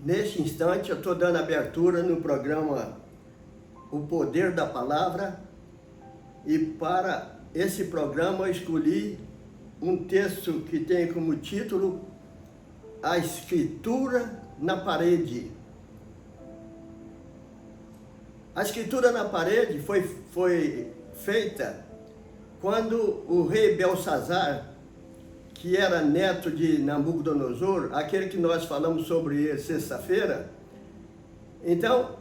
Neste instante eu estou dando abertura no programa O Poder da Palavra, e para esse programa eu escolhi um texto que tem como título A Escritura na Parede. A escritura na parede foi feita quando o rei Belsazar, que era neto de Nabucodonosor, aquele que nós falamos sobre ele sexta-feira. Então,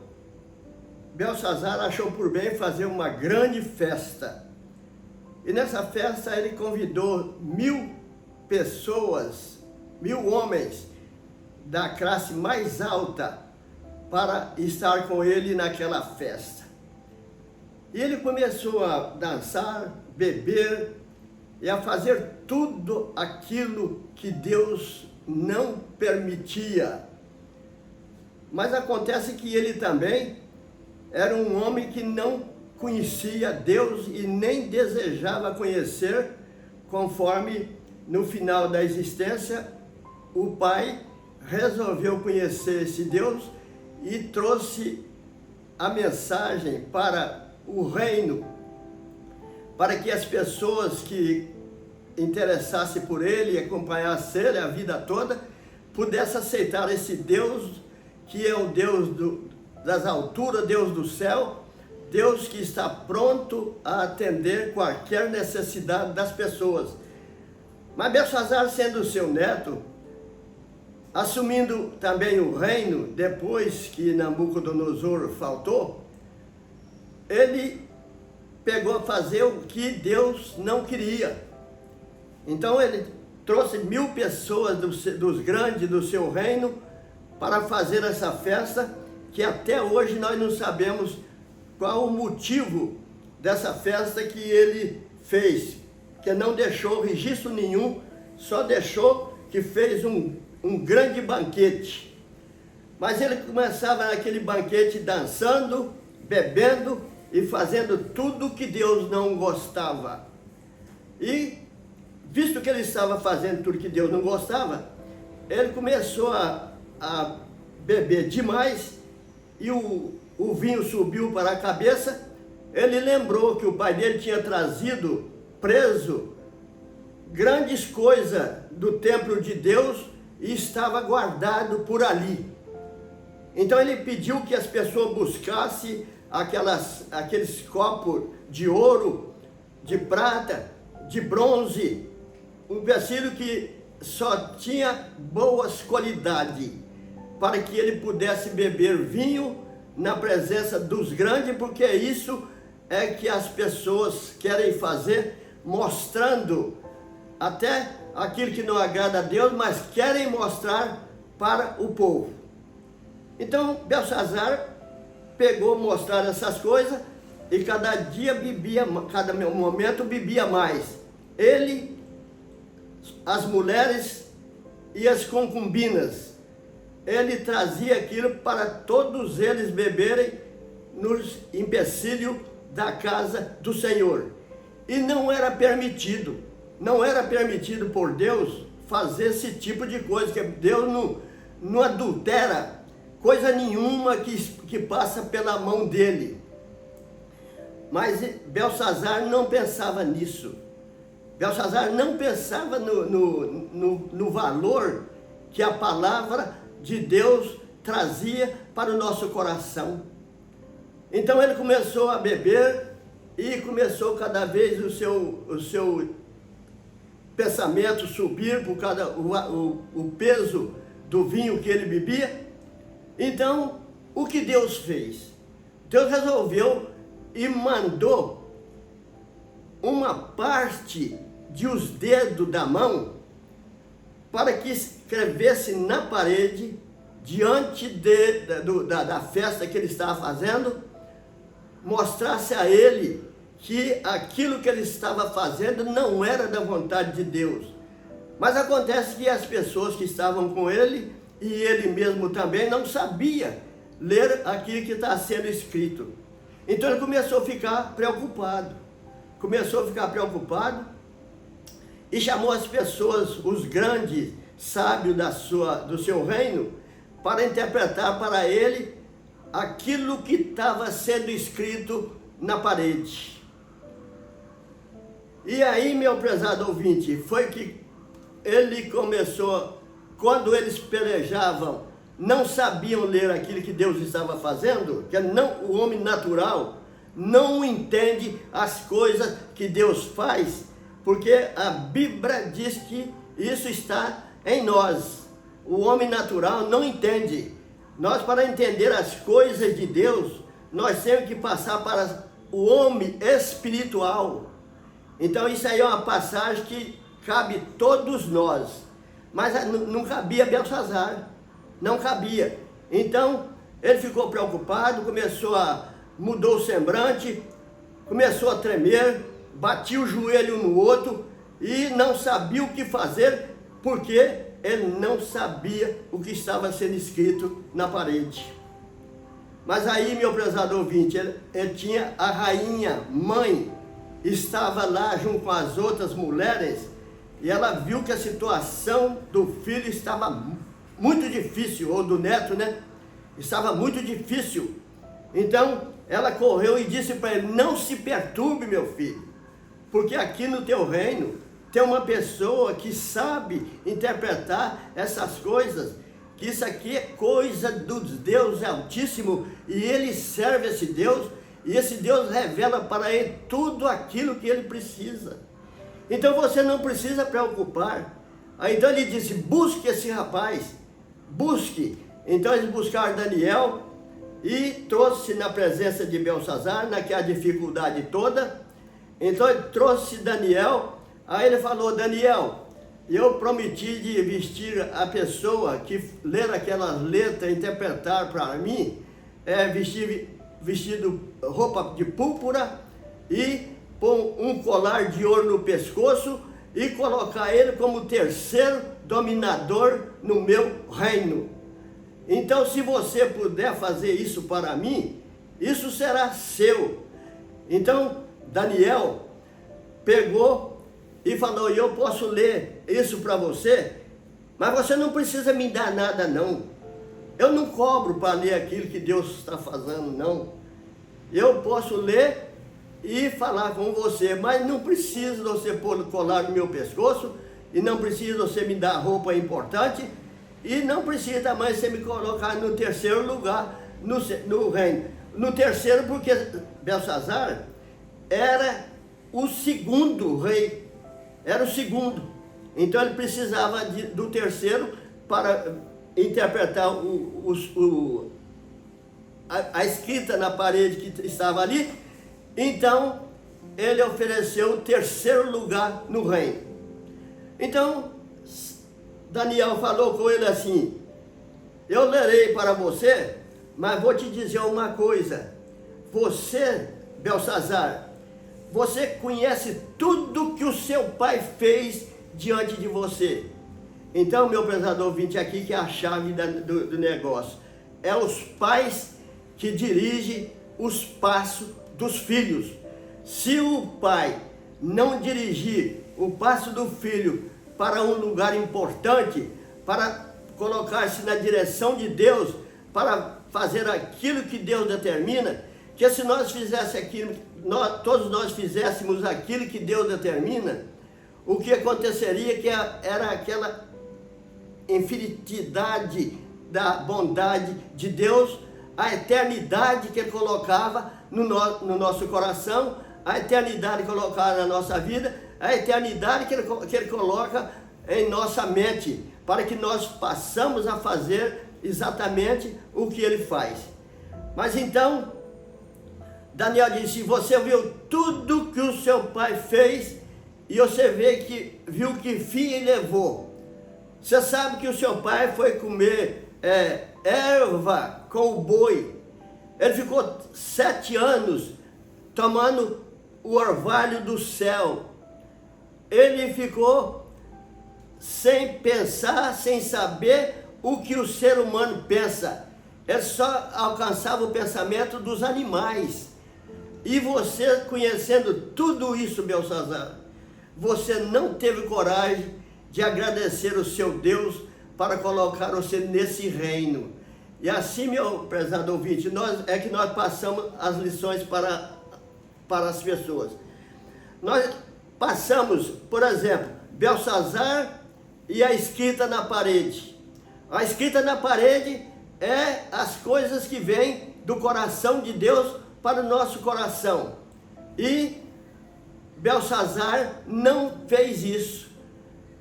Belsazar achou por bem fazer uma grande festa. E nessa festa ele convidou 1000 pessoas, 1000 homens da classe mais alta para estar com ele naquela festa. E ele começou a dançar, beber e a fazer tudo aquilo que Deus não permitia. Mas acontece que ele também era um homem que não conhecia Deus e nem desejava conhecer, conforme no final da existência o pai resolveu conhecer esse Deus e trouxe a mensagem para o reino, para que as pessoas que interessassem por ele e acompanhassem ele a vida toda, pudessem aceitar esse Deus, que é o Deus das alturas, Deus do céu, Deus que está pronto a atender qualquer necessidade das pessoas. Mas Belsazar, sendo seu neto, assumindo também o reino, depois que Nabucodonosor faltou, ele pegou a fazer o que Deus não queria. Então ele trouxe 1000 pessoas dos grandes do seu reino para fazer essa festa, que até hoje nós não sabemos qual o motivo dessa festa que ele fez, que não deixou registro nenhum, só deixou que fez um grande banquete. Mas ele começava naquele banquete dançando, bebendo e fazendo tudo que Deus não gostava. E, visto que ele estava fazendo tudo que Deus não gostava, ele começou a beber demais e o vinho subiu para a cabeça. Ele lembrou que o pai dele tinha trazido preso grandes coisas do templo de Deus e estava guardado por ali. Então ele pediu que as pessoas buscassem aqueles copos de ouro, de prata, de bronze, um vestido que só tinha boas qualidades, para que ele pudesse beber vinho na presença dos grandes, porque isso é que as pessoas querem fazer, mostrando até aquilo que não agrada a Deus, mas querem mostrar para o povo. Então Belsazar pegou mostrar essas coisas e cada dia bebia, cada momento bebia mais. Ele, as mulheres e as concubinas, ele trazia aquilo para todos eles beberem nos empecilhos da casa do Senhor. E não era permitido por Deus fazer esse tipo de coisa, que Deus não adultera coisa nenhuma que passa pela mão dele. Mas Belsazar não pensava nisso. Belsazar não pensava no valor que a palavra de Deus trazia para o nosso coração. Então ele começou a beber e começou cada vez o seu pensamento subir por causa o peso do vinho que ele bebia. Então, o que Deus fez? Deus resolveu e mandou uma parte de os dedos da mão para que escrevesse na parede, diante da festa que ele estava fazendo, mostrasse a ele que aquilo que ele estava fazendo não era da vontade de Deus. Mas acontece que as pessoas que estavam com ele, e ele mesmo também, não sabia ler aquilo que está sendo escrito. Então ele começou a ficar preocupado. E chamou as pessoas, os grandes sábios do seu reino, para interpretar para ele aquilo que estava sendo escrito na parede. E aí, meu prezado ouvinte, foi que ele começou, quando eles pelejavam, não sabiam ler aquilo que Deus estava fazendo, que não, o homem natural não entende as coisas que Deus faz, porque a Bíblia diz que isso está em nós. O homem natural não entende. Nós, para entender as coisas de Deus, nós temos que passar para o homem espiritual. Então isso aí é uma passagem que cabe todos nós, mas não cabia Belsazar, não cabia. Então ele ficou preocupado, mudou o semblante, começou a tremer, batia o joelho um no outro e não sabia o que fazer, porque ele não sabia o que estava sendo escrito na parede. Mas aí, meu prezado ouvinte, ele tinha a rainha, mãe, estava lá junto com as outras mulheres, e ela viu que a situação do filho estava muito difícil, ou do neto, né? Estava muito difícil. Então, ela correu e disse para ele: não se perturbe, meu filho, porque aqui no teu reino tem uma pessoa que sabe interpretar essas coisas, que isso aqui é coisa do Deus Altíssimo, e ele serve esse Deus, e esse Deus revela para ele tudo aquilo que ele precisa. Então você não precisa preocupar. Aí então ele disse: busque esse rapaz, busque. Então eles buscaram Daniel e trouxe na presença de Belsazar, naquela dificuldade toda. Então ele trouxe Daniel. Aí ele falou: Daniel, eu prometi de vestir a pessoa que ler aquelas letras, interpretar para mim, vestido roupa de púrpura e pôr um colar de ouro no pescoço e colocar ele como terceiro dominador no meu reino. Então, se você puder fazer isso para mim, isso será seu. Então, Daniel pegou e falou: eu posso ler isso para você, mas você não precisa me dar nada não. Eu não cobro para ler aquilo que Deus está fazendo, não. Eu posso ler e falar com você, mas não precisa você pôr colar no meu pescoço, e não precisa você me dar roupa importante, e não precisa também você me colocar no terceiro lugar no reino. No terceiro, porque Belsazar era o segundo rei, era o segundo. Então ele precisava do terceiro para interpretar a escrita na parede que estava ali. Então ele ofereceu o terceiro lugar no reino. Então Daniel falou com ele assim: eu lerei para você, mas vou te dizer uma coisa. Você, Belsazar, você conhece tudo que o seu pai fez diante de você. Então, meu prezado ouvinte, aqui que é a chave do negócio. É os pais que dirigem os passos dos filhos. Se o pai não dirigir o passo do filho para um lugar importante, para colocar-se na direção de Deus, para fazer aquilo que Deus determina, que se nós fizéssemos aquilo, todos nós fizéssemos aquilo que Deus determina, o que aconteceria que era aquela infinidade da bondade de Deus, a eternidade que Ele colocava no nosso coração, a eternidade colocada na nossa vida, a eternidade que ele coloca em nossa mente, para que nós possamos a fazer exatamente o que Ele faz. Mas então, Daniel disse: você viu tudo que o seu pai fez, e você viu que fim ele levou. Você sabe que o seu pai foi comer erva com o boi. Ele ficou 7 anos tomando o orvalho do céu. Ele ficou sem pensar, sem saber o que o ser humano pensa. Ele só alcançava o pensamento dos animais. E você, conhecendo tudo isso, Belsazar, você não teve coragem de agradecer o seu Deus para colocar você nesse reino. E assim, meu prezado ouvinte, nós passamos as lições para as pessoas. Nós passamos, por exemplo, Belsazar e a escrita na parede. A escrita na parede é as coisas que vêm do coração de Deus para o nosso coração. E Belsazar não fez isso.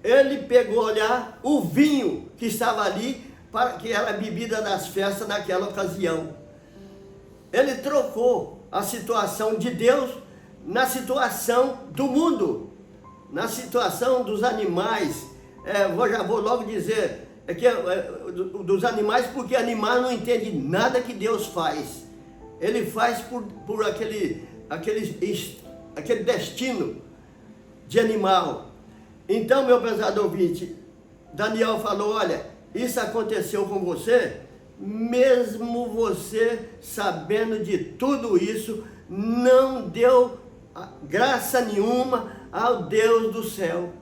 Ele pegou olhar o vinho que estava ali, que era a bebida das festas naquela ocasião. Ele trocou a situação de Deus na situação do mundo, na situação dos animais. Já vou logo dizer, dos animais, porque animal não entende nada que Deus faz. Ele faz por aquele destino de animal. Então, meu prezado ouvinte, Daniel falou, olha, isso aconteceu com você, mesmo você sabendo de tudo isso, não deu graça nenhuma ao Deus do céu.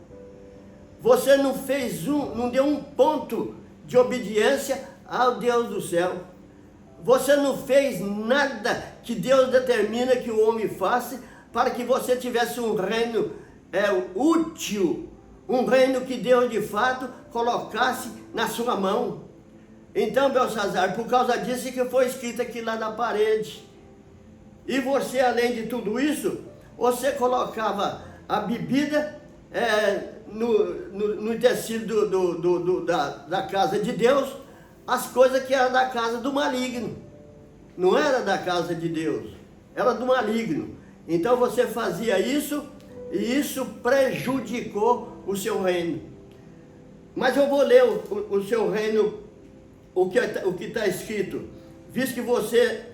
Você não deu um ponto de obediência ao Deus do céu. Você não fez nada que Deus determina que o homem faça para que você tivesse um reino útil, um reino que Deus de fato colocasse na sua mão. Então, Belsazar, por causa disso que foi escrito aqui lá na parede. E você, além de tudo isso, você colocava a bebida no tecido da casa de Deus, as coisas que eram da casa do maligno. Não era da casa de Deus, era do maligno. Então você fazia isso, e isso prejudicou o seu reino. Mas eu vou ler o seu reino, o que está escrito. Visto que você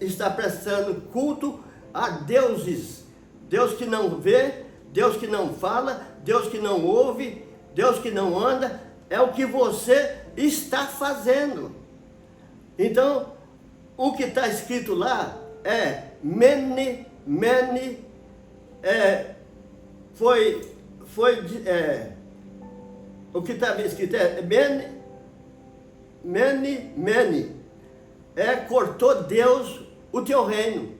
está prestando culto a deuses, Deus que não vê, Deus que não fala, Deus que não ouve, Deus que não anda, é o que você está fazendo. Então, o que está escrito lá é o que está escrito cortou Deus o teu reino.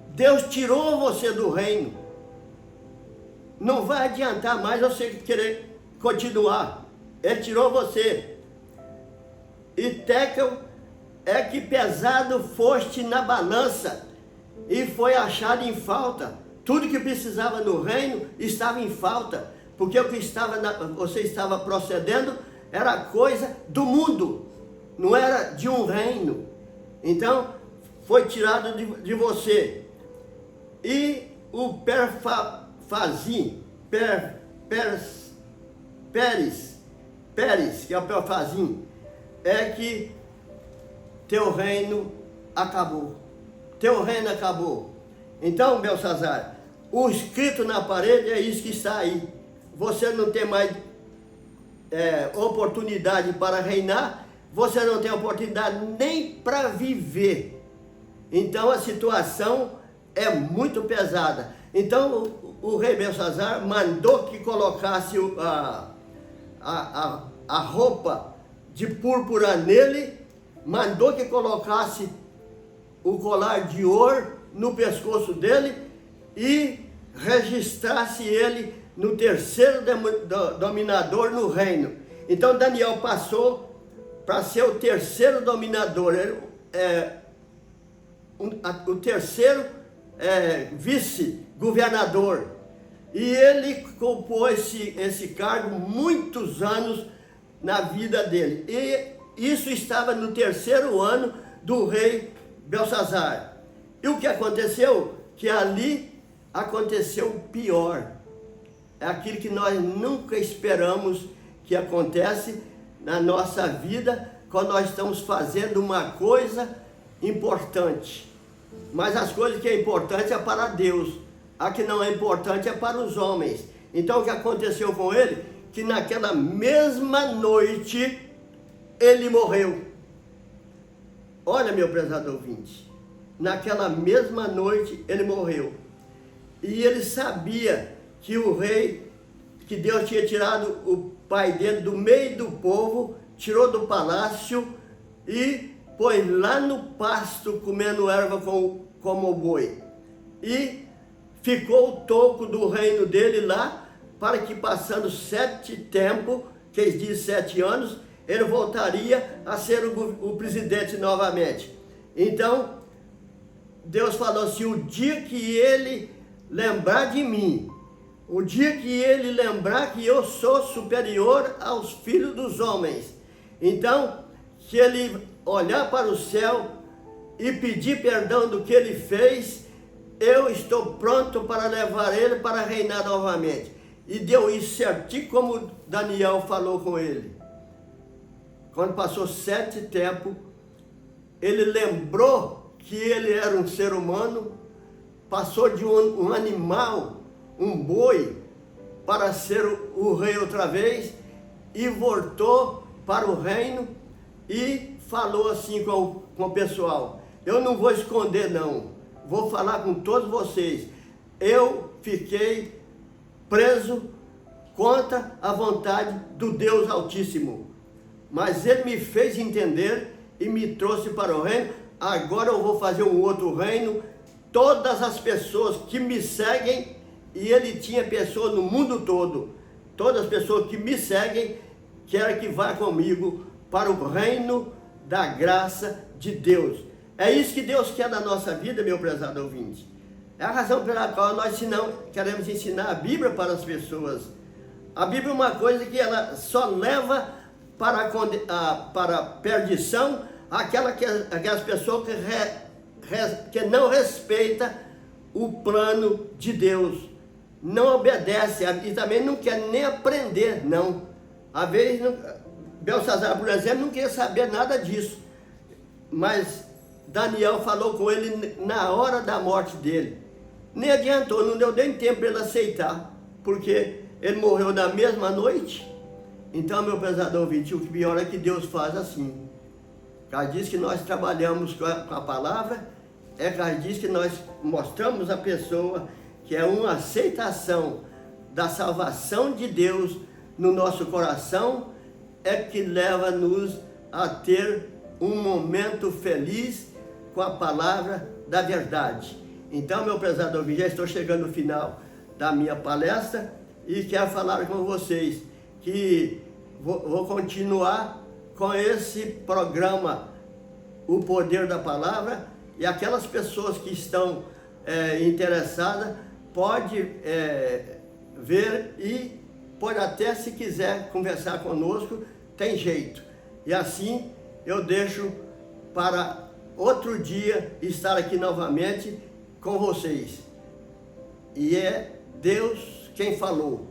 Deus tirou você do reino. Não vai adiantar mais você querer continuar. Ele tirou você. E Tekel é que pesado foste na balança e foi achado em falta. Tudo que precisava no reino estava em falta, porque o que você estava procedendo era coisa do mundo, não era de um reino. Então, foi tirado de você. E o Pérez, que é o Perfazim, é que teu reino acabou. Teu reino acabou. Então, Belsazar, o escrito na parede é isso que está aí. Você não tem mais oportunidade para reinar, você não tem oportunidade nem para viver. Então a situação é muito pesada. Então o rei Belsazar mandou que colocasse a roupa de púrpura nele, mandou que colocasse o colar de ouro no pescoço dele e registrasse ele no terceiro dominador no reino. Então Daniel passou para ser o terceiro dominador, o terceiro vice-governador. E ele ocupou esse cargo muitos anos na vida dele. E isso estava no terceiro ano do rei Belsazar. E o que aconteceu? Que ali aconteceu o pior. É aquilo que nós nunca esperamos que acontece na nossa vida quando nós estamos fazendo uma coisa importante. Mas as coisas que é importante é para Deus. A que não é importante é para os homens. Então o que aconteceu com ele? Que naquela mesma noite ele morreu. Olha, meu prezado ouvinte, naquela mesma noite ele morreu. E ele sabia que o rei, que Deus tinha tirado o pai dele do meio do povo tirou do palácio e pôs lá no pasto comendo erva como o boi. E ficou o toco do reino dele lá, para que passando 7 tempos, que eles dizem 7 anos, ele voltaria a ser o presidente novamente. Então, Deus falou assim, o dia que ele lembrar de mim, o dia que ele lembrar que eu sou superior aos filhos dos homens, então, se ele olhar para o céu e pedir perdão do que ele fez, eu estou pronto para levar ele para reinar novamente. E deu isso certinho como Daniel falou com ele. Quando passou 7 tempos, ele lembrou que ele era um ser humano, passou de um animal, um boi, para ser o rei outra vez, e voltou para o reino e falou assim com o pessoal, eu não vou esconder não, vou falar com todos vocês, eu fiquei preso contra a vontade do Deus Altíssimo, mas ele me fez entender e me trouxe para o reino, agora eu vou fazer um outro reino, todas as pessoas que me seguem, e ele tinha pessoas no mundo todo, todas as pessoas que me seguem, querem que vá comigo para o reino da graça de Deus. É isso que Deus quer na nossa vida, meu prezado ouvinte. É a razão pela qual nós queremos ensinar a Bíblia para as pessoas. A Bíblia é uma coisa que ela só leva para a perdição aquelas pessoas que não respeitam o plano de Deus, não obedece e também não quer nem aprender, não. Às vezes, Belsazar, por exemplo, não queria saber nada disso, mas Daniel falou com ele na hora da morte dele. Nem adiantou, não deu nem tempo para ele aceitar, porque ele morreu na mesma noite. Então, meu prezado ouvinte, o pior é que Deus faz assim. Cada diz que nós trabalhamos com a palavra, cada diz que nós mostramos a pessoa que é uma aceitação da salvação de Deus no nosso coração, é que leva-nos a ter um momento feliz com a palavra da verdade. Então, meu prezado ouvinte, já estou chegando no final da minha palestra e quero falar com vocês que vou continuar com esse programa, O Poder da Palavra, e aquelas pessoas que estão interessadas, pode ver e pode até, se quiser conversar conosco, tem jeito. E assim eu deixo para outro dia estar aqui novamente com vocês. E é Deus quem falou.